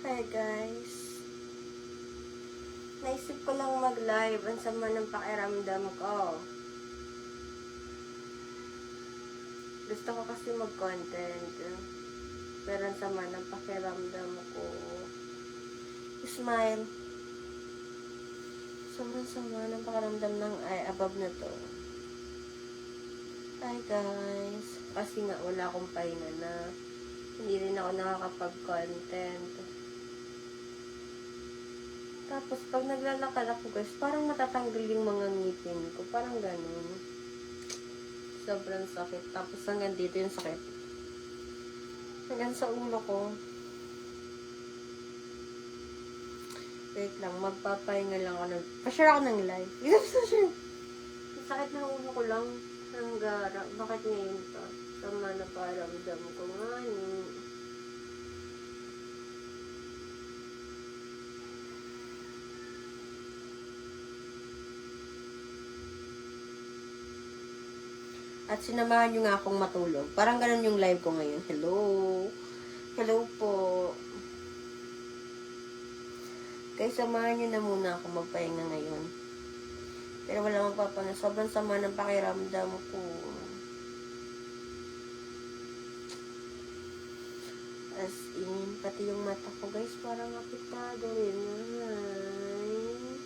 Hi guys. Naisip ko lang mag-live. Ang sama ng pakiramdam ko. Gusto ko kasi mag-content. Pero ang sama ng pakiramdam ko. Smile. Sobrang sama ng pakiramdam ng above na to. Hi guys. Kasi nga wala akong pahinga na. Hindi rin ako nakakapag-content. Tapos, pag naglalakad ako guys, parang matatanggal yung mga ngipin ko. Parang ganun. Sobrang sakit. Tapos, hanggang dito yung sakit. Hanggang sa ulo ko. Wait lang, magpapahinga lang ako. Pa-share ako ng live. Sakit ng ulo ko lang. Ang gara. Bakit ngayon pa? Sama na paramdam ko nga. At sinamahan nyo nga akong matulog. Parang ganun yung live ko ngayon. Hello. Hello po. Kaya samahan nyo na muna ako magpahinga ngayon. Pero wala magpapana. Sobrang sama ng pakiramdam ko. As in, pati yung mata ko guys, parang apektado rin. Ay,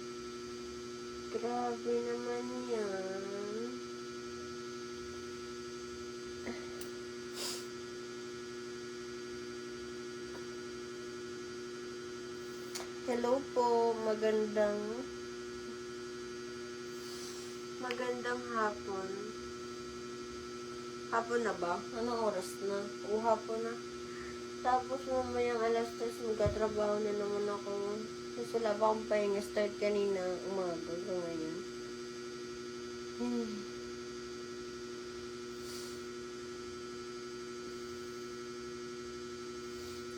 grabe naman yan. Hello po, magandang hapon. Hapon na ba? Anong oras na? O hapon na. Tapos mamayang alas 3, magkatrabaho na naman ako. Kasi wala pa akong pahinga. Start kanina umaga hanggang ngayon.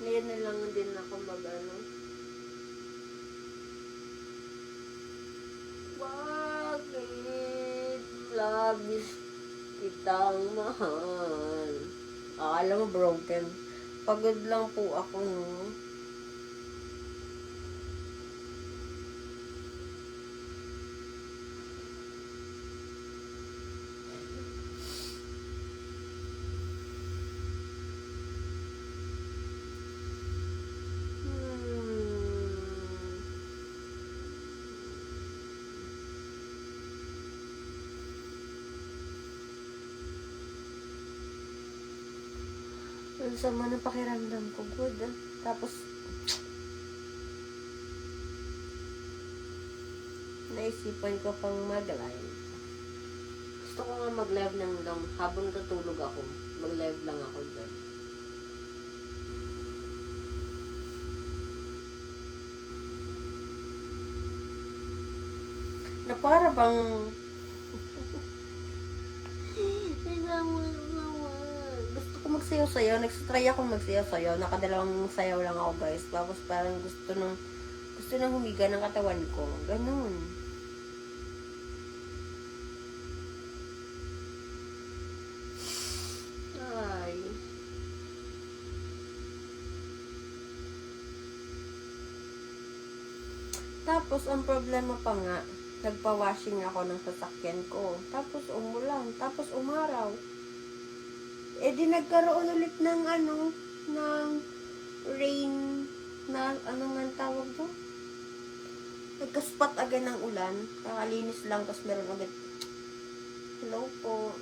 Ngayon na lang din ako mag-ano. Bakit labis kitang mahal? Akala mo broken. Pagod lang po ako, no? Ang sama ng pakiramdam ko. Good, ah. Tapos, naisipan ko pang mag-live. Gusto ko nga mag-live ng habang tutulog ako. Mag-live lang ako dyan. Na para bang gusto ko magsayaw-sayaw. Nagsa-try ako magsayaw-sayaw. Nakadalawang sayaw lang ako guys. Tapos parang gusto nang humiga ng katawan ko. Ganun. Ay. Tapos ang problema pa nga, nagpa-washing ako ng sasakyan ko. Tapos umulan. Tapos umaraw. Eh di nagkaroon ulit ng ng rain na nga tawag doon? Nagka-spot agad ng ulan. Kakalinis lang, tapos meron agad. Hello po.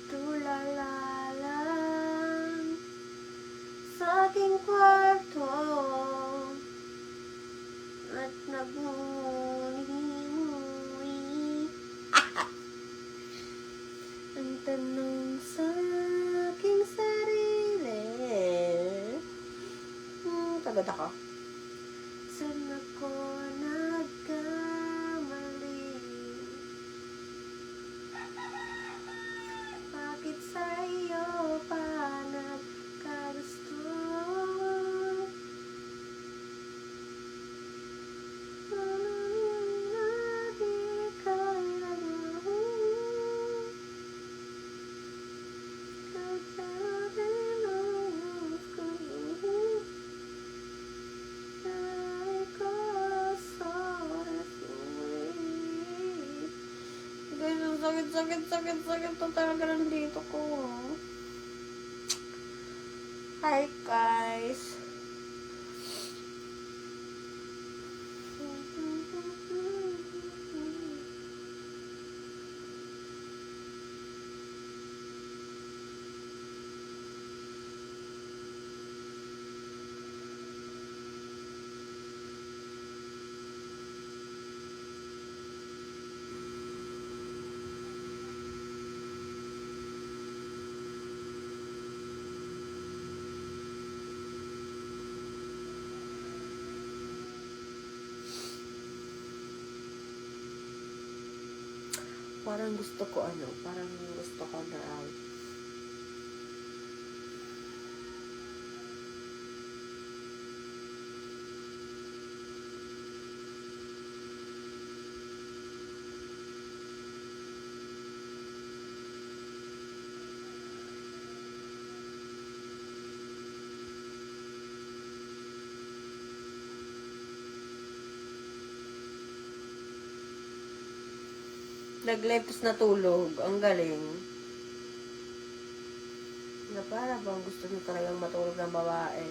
Tulala lang sa aking kwarto at nagmumuni. Ang tanong sa aking sarili. Pagod ako. Saan ako nagkamali? Bakit sa'yo pa nagkagusto? sakit to talaga nandito ko. Hi guys. Parang gusto ko na nag-lives na tulog. Ang galing. Na para bang gusto nyo talagang matulog ng babae.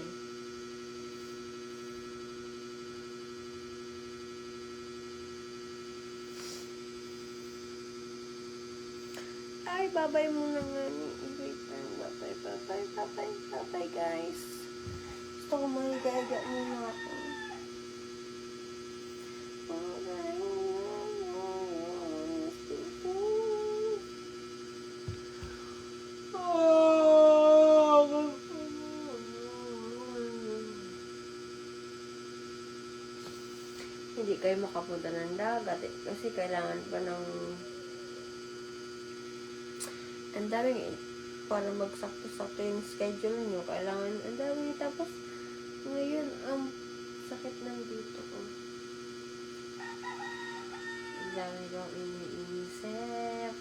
Ay, babay muna nga ni. Babay guys. Gusto ko mahiga-higa muna ako. Hindi kayo makapunta ng dagat kasi kailangan pa ng ang daming para magsakto-sakto yung schedule nyo. Kailangan ang dami. Tapos ngayon ang sakit ng dito ko. Ang dami daw iniisip.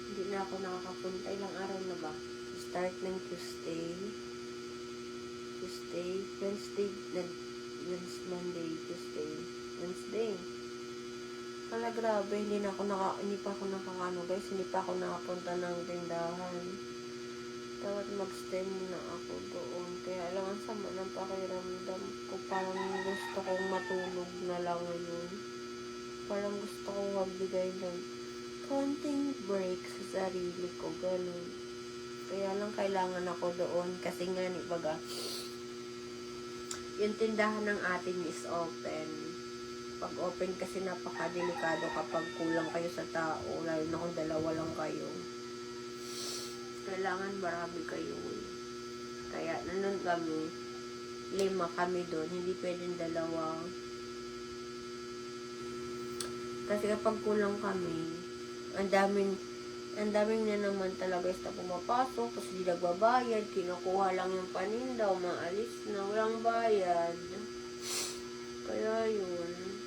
Hindi na ako nakakapunta. Ilang araw na ba? Start ng Tuesday, Monday, Tuesday, Wednesday. Kala grabe, hindi pa ako nakakano guys, hindi pa ako nakapunta ng tindahan. Dapat mag-stay muna ako doon. Kaya alam ang sama ng pakiramdam ko. Parang gusto kong matulog na lang ngayon. Parang gusto kong magbigay ng konting break sa sarili ko. Ganun. Kaya lang kailangan ako doon. Kasi nga, baga, yung tindahan ng atin is open. Pag open kasi napaka-delikado kapag kulang kayo sa tao. Lalo na kung dalawa lang kayo. Kailangan marami kayo. Kaya nandun kami. 5 kami doon. Hindi pwedeng 2. Kasi kapag kulang kami, ang daming na naman talaga na pumapasok, tapos di nagbabayad, kinukuha lang yung paninda, umaalis na, walang bayad. Kaya yun.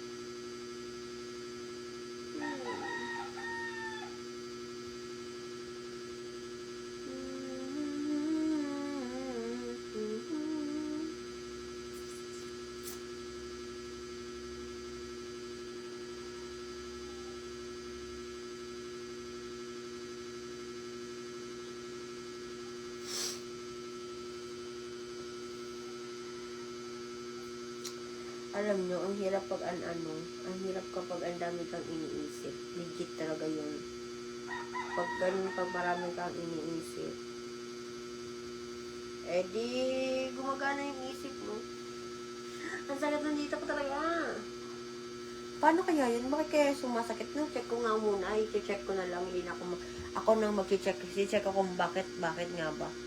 Alam nyo, ang hirap pag ang hirap kapag ang dami kang iniisip. Legit talaga yun. Pag ganun, pag marami kang iniisip, eh di, gumagana yung isip mo. Ang sakit nandito ko talaga. Paano kaya yun? Bakit kaya sumasakit? No, check ko nga muna. I-check ko na lang. Hindi na ako nang mag-check. Kasi check ako kung bakit nga ba.